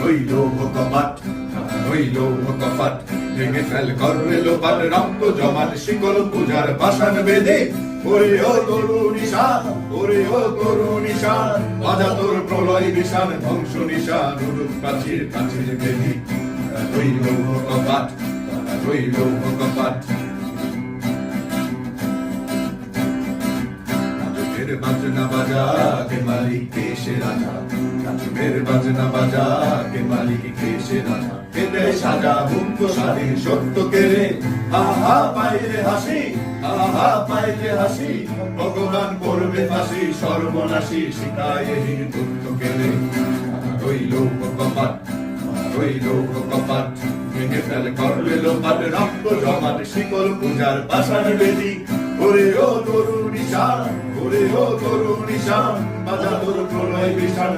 রইল কপাট, রইল কপাট, ভেঙে ফেল করবে লোপাট, রক্ত জমাট শিকল পূজার পাষাণ বেদে। ওরে ও তরু নিশান, ওরে ও তরু নিশান, বাজা তোর প্রলয় বিশান, ধ্বংস নিশান, উরুপ প্রাচীর প্রাচীর বেদি। রইল কপাট, রইল কপাট। নাচুমের বাজনা বাজা কে মালিক কে সে রাজা, নাচুমের বাজনা বাজা কে মালিক কে সে রাজা। কেঁদে সাজা মুক্ত স্বাধীন সত্য কেড়ে, আহা পাইলে হাসি, আহা পাইলে হাসি, ভগবান করবে ফাঁসি, সর্বনাশী শিখায় হীন তথ্য কেড়ে। রইল কপাট, রইল কপাট, ভেঙে ফেল করলে লোপাট, রক্ত জমাট শিকল পূজার পাষাণ বেদি। ওরে ও তরু নিশান, ওরে ও তরু নিশান, বাজা তোর প্রলয় বিশান,